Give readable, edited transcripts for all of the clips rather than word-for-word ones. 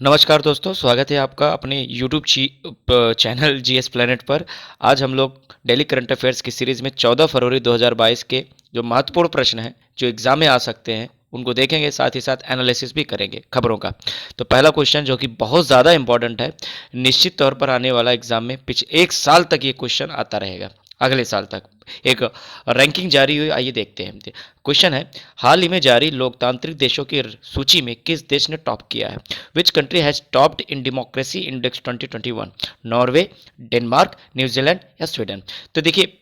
नमस्कार दोस्तों, स्वागत है आपका अपने यूट्यूब चैनल जीएस प्लेनेट पर। आज हम लोग डेली करंट अफेयर्स की सीरीज़ में 14 फरवरी 2022 के जो महत्वपूर्ण प्रश्न हैं, जो एग्ज़ाम में आ सकते हैं, उनको देखेंगे, साथ ही साथ एनालिसिस भी करेंगे खबरों का। तो पहला क्वेश्चन जो कि बहुत ज़्यादा इंपॉर्टेंट है, निश्चित तौर पर आने वाला एग्ज़ाम में पिछले 1 साल तक ये क्वेश्चन आता रहेगा, अगले साल तक। एक रैंकिंग जारी हुई, आइए देखते हैं। क्वेश्चन है, हाल ही में जारी लोकतांत्रिक देशों की सूची में किस देश ने टॉप किया है? Which country has topped in democracy index 2021? Norway, Denmark, New Zealand या स्वीडन? तो देखिए,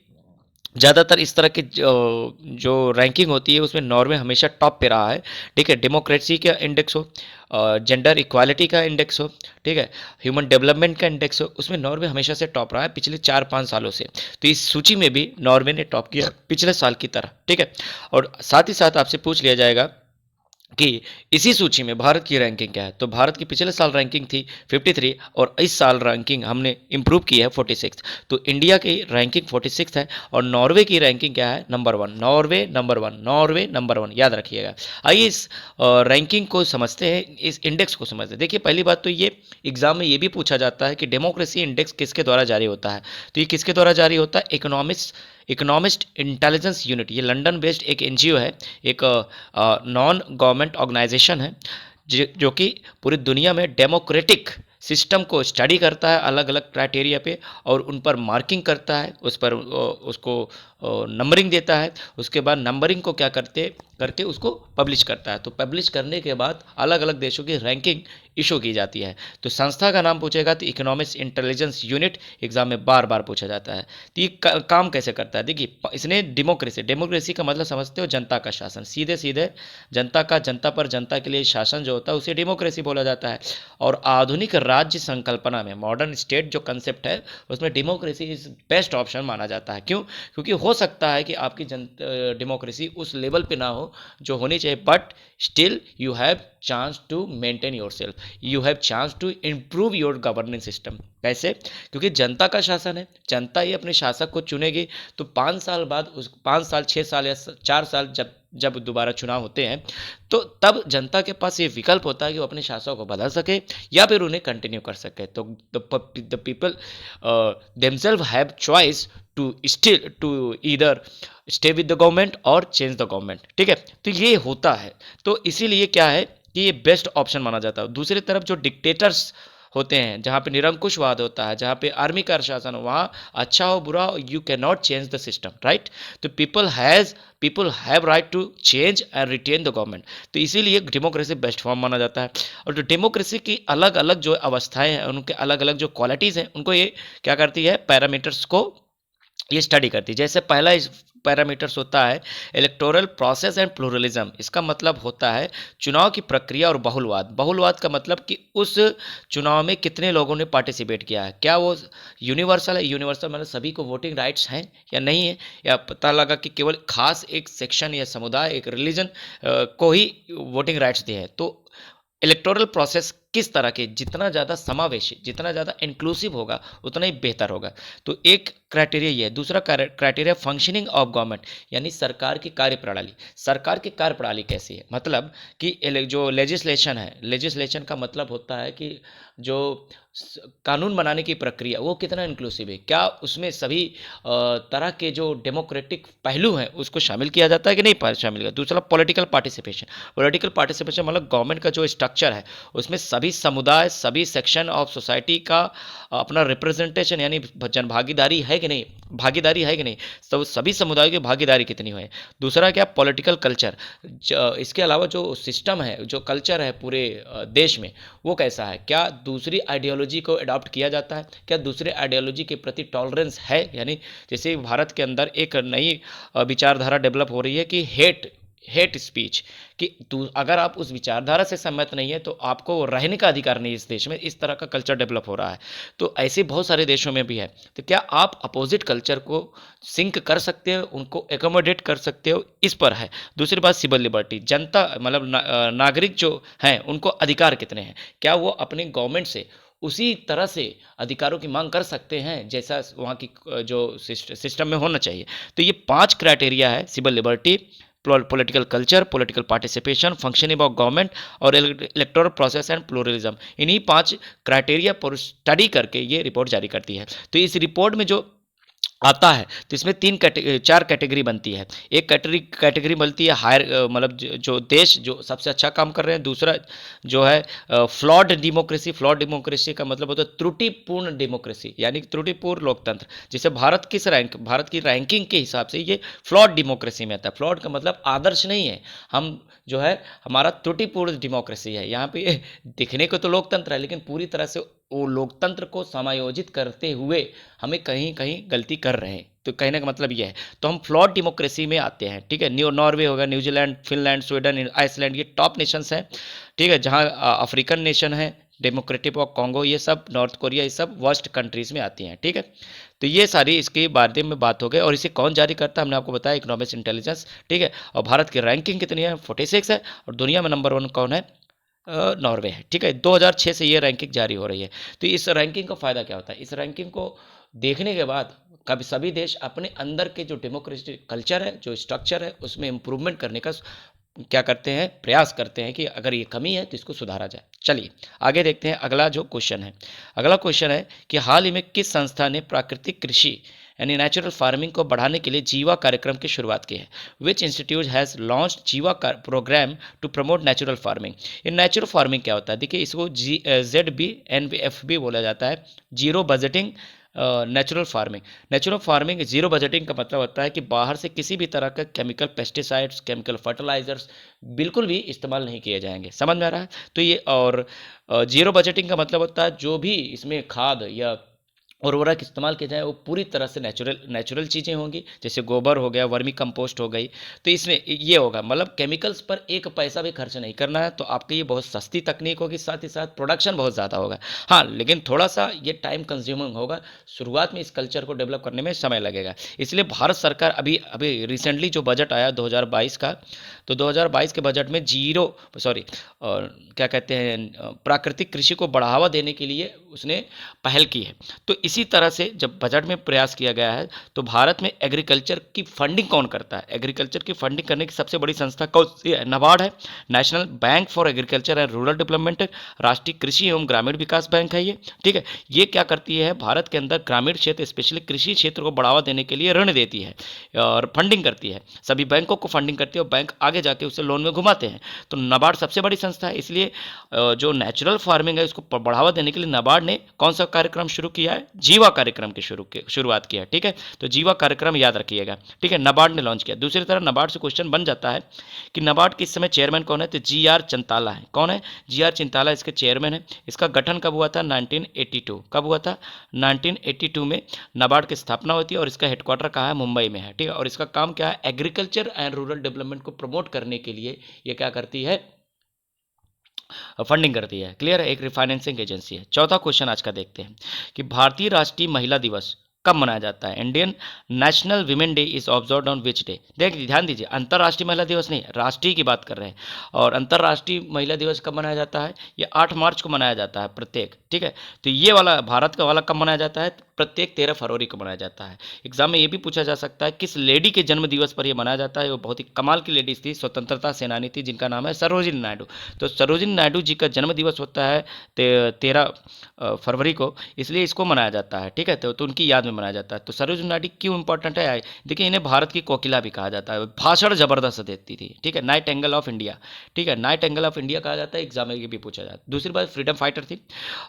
ज़्यादातर इस तरह की जो रैंकिंग होती है उसमें नॉर्वे हमेशा टॉप पे रहा है। ठीक है, डेमोक्रेसी का इंडेक्स हो, जेंडर इक्वालिटी का इंडेक्स हो, ठीक है, ह्यूमन डेवलपमेंट का इंडेक्स हो, उसमें नॉर्वे हमेशा से टॉप रहा है पिछले 4-5 सालों से। तो इस सूची में भी नॉर्वे ने टॉप किया पिछले साल की तरह। ठीक है, और साथ ही साथ आपसे पूछ लिया जाएगा कि इसी सूची में भारत की रैंकिंग क्या है। तो भारत की पिछले साल रैंकिंग थी 53 और इस साल रैंकिंग हमने इंप्रूव की है 46। तो इंडिया की रैंकिंग 46 है और नॉर्वे की रैंकिंग क्या है? Number 1। Norway number 1, Norway number 1, याद रखिएगा। आइए इस रैंकिंग को समझते हैं, इस इंडेक्स को समझते हैं। देखिए, पहली बात तो ये एग्जाम में ये भी पूछा जाता है कि डेमोक्रेसी इंडेक्स किसके द्वारा जारी होता है। तो ये किसके द्वारा जारी होता है? इकोनॉमिस्ट इंटेलिजेंस यूनिट, ये लंदन बेस्ड एक एनजीओ है, एक नॉन गवर्नमेंट ऑर्गेनाइजेशन है, जो कि पूरी दुनिया में डेमोक्रेटिक सिस्टम को स्टडी करता है अलग अलग क्राइटेरिया पे, और उन पर मार्किंग करता है, उस पर उसको नंबरिंग देता है। उसके बाद नंबरिंग को क्या करते करके उसको पब्लिश करता है। तो पब्लिश करने के बाद अलग अलग देशों की रैंकिंग इशू की जाती है। तो संस्था का नाम पूछेगा तो इकोनॉमिक्स इंटेलिजेंस यूनिट एग्जाम में बार बार पूछा जाता है। तो ये काम कैसे करता है? देखिए, इसने डेमोक्रेसी का मतलब समझते हो? जनता का शासन, सीधे सीधे जनता का, जनता पर, जनता के लिए शासन जो होता है उसे डेमोक्रेसी बोला जाता है। और आधुनिक राज्य संकल्पना में, मॉडर्न स्टेट जो कंसेप्ट है, उसमें डेमोक्रेसी इज बेस्ट ऑप्शन माना जाता है। क्यों? क्योंकि हो सकता है कि आपकी डेमोक्रेसी उस लेवल पे ना हो जो होनी चाहिए, but still you have chance to maintain yourself, you have chance to improve your governance system. कैसे? क्योंकि जनता का शासन है, जनता ही अपने शासक को चुनेगी। तो 5 साल बाद, उस 5 साल, 6 साल या 4 साल जब जब दोबारा चुनाव होते हैं, तो तब जनता के पास ये विकल्प होता है कि वो अपने शासक को बदल सके या फिर उन्हें कंटिन्यू कर सके। तो the people themselves have choice to either stay with the government और चेंज द गवर्नमेंट। ठीक है, तो ये होता है। तो इसीलिए क्या है कि ये बेस्ट ऑप्शन माना जाता है। दूसरी तरफ जो डिक्टेटर्स होते हैं, जहाँ पे निरंकुशवाद होता है, जहाँ पे आर्मी का शासन हो, वहाँ अच्छा हो बुरा हो, you can not change the system, right? तो people have right to change and retain the government. तो इसीलिए डेमोक्रेसी बेस्ट फॉर्म माना जाता है। और जो डेमोक्रेसी की अलग अलग जो अवस्थाएं हैं, उनके अलग अलग जो क्वालिटीज़ हैं, उनको ये क्या करती है? पैरामीटर्स को ये स्टडी करती है। जैसे पहला इस पैरामीटर्स होता है इलेक्टोरल प्रोसेस एंड प्लूरलिज्म। इसका मतलब होता है चुनाव की प्रक्रिया और बहुलवाद। बहुलवाद का मतलब कि उस चुनाव में कितने लोगों ने पार्टिसिपेट किया है, क्या वो यूनिवर्सल है? यूनिवर्सल मतलब सभी को वोटिंग राइट्स हैं या नहीं है, या पता लगा कि केवल खास एक सेक्शन या समुदाय, एक रिलीजन को ही वोटिंग राइट्स दिए हैं। तो इलेक्टोरल प्रोसेस किस तरह के, जितना ज़्यादा समावेशी, जितना ज़्यादा इंक्लूसिव होगा, उतना ही बेहतर होगा। तो एक क्राइटेरिया ये है। दूसरा क्राइटेरिया फंक्शनिंग ऑफ गवर्नमेंट, यानी सरकार की कार्यप्रणाली। सरकार की कार्यप्रणाली कैसी है? मतलब कि जो लेजिस्लेशन है, लेजिस्लेशन का मतलब होता है कि जो कानून बनाने की प्रक्रिया, वो कितना इंक्लूसिव है, क्या उसमें सभी तरह के जो डेमोक्रेटिक पहलू हैं उसको शामिल किया जाता है कि नहीं शामिल किया। दूसरा पॉलिटिकल पार्टिसिपेशन। पॉलिटिकल पार्टिसिपेशन मतलब गवर्नमेंट का जो स्ट्रक्चर है, उसमें सभी समुदाय, सभी सेक्शन ऑफ सोसाइटी का अपना रिप्रेजेंटेशन, यानी जन भागीदारी है कि नहीं, भागीदारी है कि नहीं, तो सभी समुदायों की भागीदारी कितनी है। दूसरा क्या? Political culture. इसके अलावा जो सिस्टम है, जो कल्चर है पूरे देश में, वो कैसा है? क्या दूसरी आइडियोलॉजी को अडॉप्ट किया जाता है? क्या दूसरे आइडियोलॉजी के प्रति टॉलरेंस है? यानी जैसे भारत के अंदर एक नई विचारधारा डेवलप हो रही है कि हेट स्पीच, कि अगर आप उस विचारधारा से सहमत नहीं है तो आपको रहने का अधिकार नहीं इस देश में। इस तरह का कल्चर डेवलप हो रहा है। तो ऐसे बहुत सारे देशों में भी है। तो क्या आप अपोजिट कल्चर को सिंक कर सकते हो, उनको एकोमोडेट कर सकते हो? इस पर है। दूसरी बात सिविल लिबर्टी। जनता मतलब नागरिक जो हैं, उनको अधिकार कितने हैं? क्या वो अपने गवर्नमेंट से उसी तरह से अधिकारों की मांग कर सकते हैं जैसा वहाँ की जो सिस्टम में होना चाहिए? तो ये 5 क्राइटेरिया है। Civil liberty, political culture, political participation, functioning of government और इलेक्टोरल प्रोसेस एंड प्लूरलिज्म। इन्हीं 5 क्राइटेरिया पर स्टडी करके ये रिपोर्ट जारी करती है। तो इस रिपोर्ट में जो आता है तो इसमें 4 कैटेगरी बनती है। एक कैटेगरी बनती है हायर, मतलब जो देश जो सबसे अच्छा काम कर रहे हैं। दूसरा जो है फ्लॉड डेमोक्रेसी। फ्लॉड डेमोक्रेसी का मतलब होता है त्रुटिपूर्ण डेमोक्रेसी, यानी त्रुटिपूर्ण लोकतंत्र। जैसे भारत की रैंकिंग के हिसाब से ये फ्लॉड डेमोक्रेसी में आता है। फ्लॉड का मतलब आदर्श नहीं है, हम जो है हमारा त्रुटिपूर्ण डेमोक्रेसी है। यहाँ पे दिखने को तो लोकतंत्र है, लेकिन पूरी तरह से वो लोकतंत्र को समायोजित करते हुए हमें कहीं कहीं गलती कर रहे हैं। तो कहने का मतलब ये है। तो हम फ्लॉड डेमोक्रेसी में आते हैं, ठीक है। नॉर्वे होगा, न्यूजीलैंड, फिनलैंड, स्वीडन, आइसलैंड, ये टॉप नेशंस हैं, ठीक है। जहाँ अफ्रीकन नेशन है, डेमोक्रेटिक ऑफ कॉन्गो, ये सब, नॉर्थ कोरिया, ये सब वर्स्ट कंट्रीज में आती हैं, ठीक है। तो ये सारी इसके बारे में बात हो गई। और इसे कौन जारी करता है हमने आपको बताया, इकोनॉमिक्स इंटेलिजेंस, ठीक है। और भारत की रैंकिंग कितनी है, 46 है। और दुनिया में नंबर 1 कौन है, नॉर्वे है, ठीक है। 2006 से ये रैंकिंग जारी हो रही है। तो इस रैंकिंग का फ़ायदा क्या होता है, इस रैंकिंग को देखने के बाद कभी सभी देश अपने अंदर के जो डेमोक्रेटिक कल्चर है, जो स्ट्रक्चर है, उसमें इम्प्रूवमेंट करने का क्या करते हैं, प्रयास करते हैं कि अगर ये कमी है तो इसको सुधारा जाए। चलिए आगे देखते हैं। अगला जो क्वेश्चन है, अगला क्वेश्चन है कि हाल ही में किस संस्था ने प्राकृतिक कृषि यानी नेचुरल फार्मिंग को बढ़ाने के लिए जीवा कार्यक्रम की शुरुआत की है। Which institute has launch Jiva program to promote natural farming. ये नेचुरल फार्मिंग क्या होता है, देखिए इसको ZBNFB बोला जाता है, zero budgeting natural farming. Natural farming zero budgeting का मतलब होता है कि बाहर से किसी भी तरह का केमिकल पेस्टिसाइड्स, केमिकल फर्टिलाइजर्स बिल्कुल भी इस्तेमाल नहीं किए जाएंगे। समझ में आ रहा है। तो ये और जीरो बजटिंग का मतलब होता है जो भी इसमें खाद या उर्वरक इस्तेमाल किए जाए वो पूरी तरह से नेचुरल चीज़ें होंगी, जैसे गोबर हो गया, वर्मी कंपोस्ट हो गई। तो इसमें ये होगा, मतलब केमिकल्स पर एक पैसा भी खर्च नहीं करना है। तो आपकी ये बहुत सस्ती तकनीक होगी, साथ ही साथ प्रोडक्शन बहुत ज़्यादा होगा। हाँ, लेकिन थोड़ा सा ये टाइम कंज्यूमिंग होगा, शुरुआत में इस कल्चर को डेवलप करने में समय लगेगा। इसलिए भारत सरकार अभी अभी रिसेंटली जो बजट आया 2022 का, तो 2022 के बजट में और क्या कहते हैं, प्राकृतिक कृषि को बढ़ावा देने के लिए उसने पहल की है। तो इसी तरह से जब बजट में प्रयास किया गया है, तो भारत में एग्रीकल्चर की फंडिंग कौन करता है, एग्रीकल्चर की फंडिंग करने की सबसे बड़ी संस्था कौन सी है, नाबार्ड है, national bank for agriculture and rural development है, राष्ट्रीय कृषि एवं ग्रामीण विकास बैंक है ये, ठीक है। ये क्या करती है, भारत के अंदर ग्रामीण क्षेत्र स्पेशली कृषि क्षेत्र को बढ़ावा देने के लिए ऋण देती है और फंडिंग करती है, सभी बैंकों को फंडिंग करती है और बैंक आगे जाके उसे लोन में घुमाते हैं। तो नाबार्ड सबसे बड़ी संस्था है। इसलिए जो नेचुरल फार्मिंग है उसको बढ़ावा देने के लिए नाबार्ड ने कौन सा कार्यक्रम शुरू किया है, जीवा कार्यक्रम की शुरुआत किया है, ठीक है। तो जीवा कार्यक्रम याद रखिएगा, ठीक है, नाबार्ड ने लॉन्च किया। दूसरी तरफ नाबार्ड से क्वेश्चन बन जाता है कि नाबार्ड के इस समय चेयरमैन कौन है, तो GR चिंताला है। कौन है, GR चिंताला इसके चेयरमैन है। इसका गठन कब हुआ था, 1982। कब हुआ था, 1982 में नाबार्ड की स्थापना होती है और इसका हेडक्वार्टर कहाँ है, मुंबई में है, ठीक है। और इसका काम क्या है, एग्रीकल्चर एंड रूरल डेवलपमेंट को प्रमोट करने के लिए ये क्या करती है, फंडिंग करती है। क्लियर है, एक रिफाइनेंसिंग एजेंसी है। चौथा क्वेश्चन आज का देखते हैं कि भारतीय राष्ट्रीय महिला दिवस कब मनाया जाता है। Indian national women day is observed on which day. देखिए ध्यान दीजिए, अंतर्राष्ट्रीय महिला दिवस नहीं, राष्ट्रीय की बात कर रहे हैं। और अंतर्राष्ट्रीय महिला दिवस कब मनाया जाता है, ये 8 मार्च को मनाया जाता है प्रत्येक, ठीक है। तो ये वाला भारत का वाला कब मनाया जाता है, प्रत्येक 13 फरवरी को मनाया जाता है। एग्जाम में ये भी पूछा जा सकता है किस लेडी के जन्म दिवस पर यह मनाया जाता है। वो बहुत ही कमाल की लेडीज थी, स्वतंत्रता सेनानी थी, जिनका नाम है सरोजिनी नायडू। तो सरोजिनी नायडू जी का जन्म दिवस होता है 13 फरवरी को, इसलिए इसको मनाया जाता है, ठीक है। तो उनकी याद में मनाया जाता है। तो सरोजिनी नायडू क्यों इंपॉर्टेंट है, देखिए इन्हें भारत की कोकिला भी कहा जाता है, भाषण जबरदस्त देती थी, ठीक है। नाइट एंगल ऑफ इंडिया, ठीक है, नाइट एंगल ऑफ इंडिया कहा जाता है, एग्जाम में ये भी पूछा जाता है। दूसरी बात, फ्रीडम फाइटर थी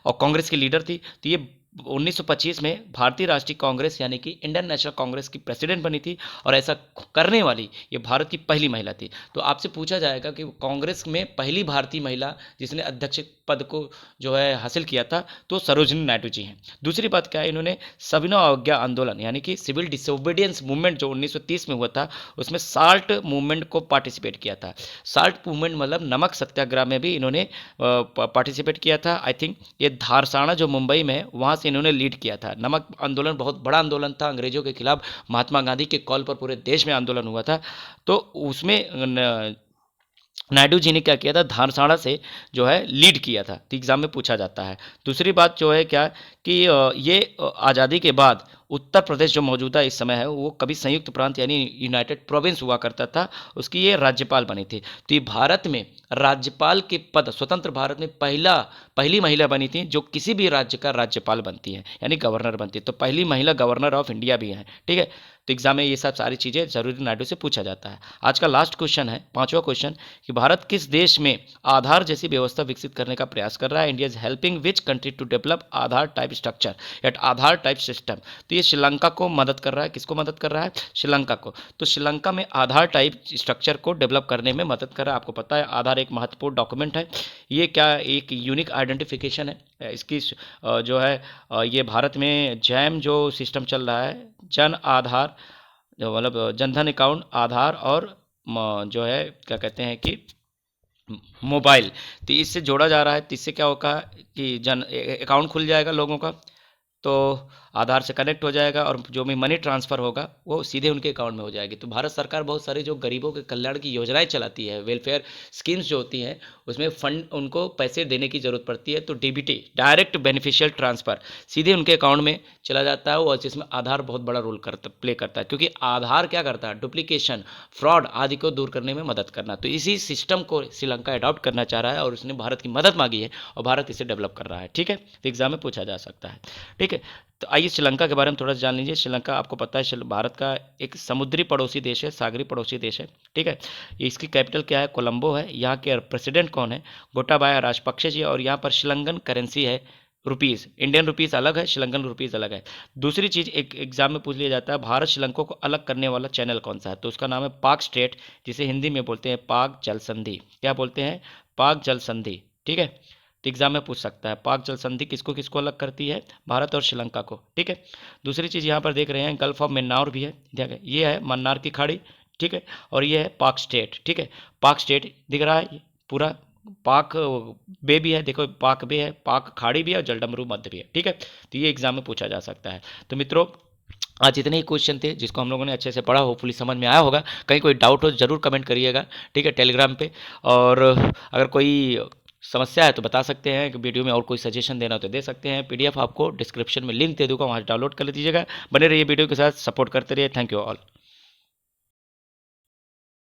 और कांग्रेस की लीडर थी। तो ये 1925 में भारतीय राष्ट्रीय कांग्रेस यानी कि इंडियन नेशनल कांग्रेस की प्रेसिडेंट बनी थी और ऐसा करने वाली ये भारत की पहली महिला थी। तो आपसे पूछा जाएगा कि कांग्रेस में पहली भारतीय महिला जिसने अध्यक्ष पद को जो है हासिल किया था, तो सरोजिनी नायडू जी हैं। दूसरी बात क्या है, इन्होंने सविनय अवज्ञा आंदोलन यानी कि सिविल डिसोबीडियंस मूवमेंट जो 1930 में हुआ था, उसमें साल्ट मूवमेंट को पार्टिसिपेट किया था। साल्ट मूवमेंट मतलब नमक सत्याग्रह में भी इन्होंने पार्टिसिपेट किया था। आई थिंक ये धारसाना जो मुंबई में है वहाँ से इन्होंने लीड किया था। नमक आंदोलन बहुत बड़ा आंदोलन था, अंग्रेजों के खिलाफ महात्मा गांधी के कॉल पर पूरे देश में आंदोलन हुआ था। तो उसमें नायडू जी ने क्या किया था, धारसाड़ा से जो है लीड किया था, तो एग्जाम में पूछा जाता है। दूसरी बात जो है क्या कि ये आज़ादी के बाद उत्तर प्रदेश जो मौजूदा इस समय है वो कभी संयुक्त प्रांत यानी यूनाइटेड प्रोविंस हुआ करता था, उसकी ये राज्यपाल बनी थी। तो ये भारत में राज्यपाल के पद, स्वतंत्र भारत में पहली महिला बनी थी जो किसी भी राज्य का राज्यपाल बनती है यानी गवर्नर बनती है। तो पहली महिला गवर्नर ऑफ इंडिया भी है, ठीक है। तो एग्जाम में ये सब सारी चीज़ें जरूरी नायडू से पूछा जाता है। आज का लास्ट क्वेश्चन है, पांचवा क्वेश्चन, कि भारत किस देश में आधार जैसी व्यवस्था विकसित करने का प्रयास कर रहा है। India is helping which country to develop Aadhaar type structure at Aadhaar type system. तो ये श्रीलंका को मदद कर रहा है। किसको मदद कर रहा है? श्रीलंका को। तो श्रीलंका में आधार टाइप स्ट्रक्चर को डेवलप करने में मदद कर रहा है। आपको पता है आधार एक महत्वपूर्ण डॉक्यूमेंट है, ये क्या एक यूनिक आइडेंटिफिकेशन है। इसकी जो है ये भारत में जैम जो सिस्टम चल रहा है, जन आधार जो मतलब जनधन अकाउंट, आधार और जो है क्या कहते हैं कि मोबाइल, तो इससे जोड़ा जा रहा है। तो इससे क्या होगा कि जन अकाउंट खुल जाएगा लोगों का, तो आधार से कनेक्ट हो जाएगा और जो भी मनी ट्रांसफ़र होगा वो सीधे उनके अकाउंट में हो जाएगी। तो भारत सरकार बहुत सारी जो गरीबों के कल्याण की योजनाएं चलाती है, वेलफेयर स्कीम्स जो होती हैं, उसमें फंड उनको पैसे देने की ज़रूरत पड़ती है। तो डीबीटी, डायरेक्ट बेनिफिशियल ट्रांसफ़र, सीधे उनके अकाउंट में चला जाता है और जिसमें आधार बहुत बड़ा रोल प्ले करता है, क्योंकि आधार क्या करता है, डुप्लीकेशन, फ्रॉड आदि को दूर करने में मदद करना। तो इसी सिस्टम को श्रीलंका अडॉप्ट करना चाह रहा है और उसने भारत की मदद मांगी है और भारत इसे डेवलप कर रहा है, ठीक है। तो एग्जाम में पूछा जा सकता है, ठीक है। तो आइए श्रीलंका के बारे में थोड़ा सा जान लीजिए। श्रीलंका आपको पता है भारत का एक समुद्री पड़ोसी देश है, सागरी पड़ोसी देश है, ठीक है। इसकी कैपिटल क्या है? कोलंबो है। यहाँ के प्रेसिडेंट कौन है? गोटाबाया राजपक्षे जी। और यहाँ पर श्रीलंकन करेंसी है रुपीज़। इंडियन रुपीज़ अलग है, श्रीलंकन रुपीज़ अलग है। दूसरी चीज़ एक एग्जाम में पूछ लिया जाता है, भारत श्रीलंका को अलग करने वाला चैनल कौन सा है? तो उसका नाम है पाक स्ट्रेट, जिसे हिंदी में बोलते हैं पाक जल संधि। क्या बोलते हैं? पाक जल संधि, ठीक है। तो एग्जाम में पूछ सकता है पाक जल संधि किसको किसको अलग करती है? भारत और श्रीलंका को, ठीक है। दूसरी चीज़ यहाँ पर देख रहे हैं गल्फ ऑफ मन्नार भी है, ठीक है, ये है मन्नार की खाड़ी, ठीक है। और ये है पाक स्टेट, ठीक है। पाक स्टेट दिख रहा है पूरा, पाक बे भी है, देखो पाक बे है, पाक खाड़ी भी है और जलडमरू मध्य भी है, ठीक है। तो ये एग्जाम में पूछा जा सकता है। तो मित्रों आज इतने ही क्वेश्चन थे जिसको हम लोगों ने अच्छे से पढ़ा, होपफुली समझ में आया होगा। कहीं कोई डाउट हो जरूर कमेंट करिएगा, ठीक है, टेलीग्राम पे। और अगर कोई समस्या है तो बता सकते हैं कि वीडियो में, और कोई सजेशन देना हो तो दे सकते हैं। पीडीएफ आपको डिस्क्रिप्शन में लिंक दे दूंगा, वहाँ से डाउनलोड कर लीजिएगा। बने रहिए वीडियो के साथ, सपोर्ट करते रहिए। Thank you all.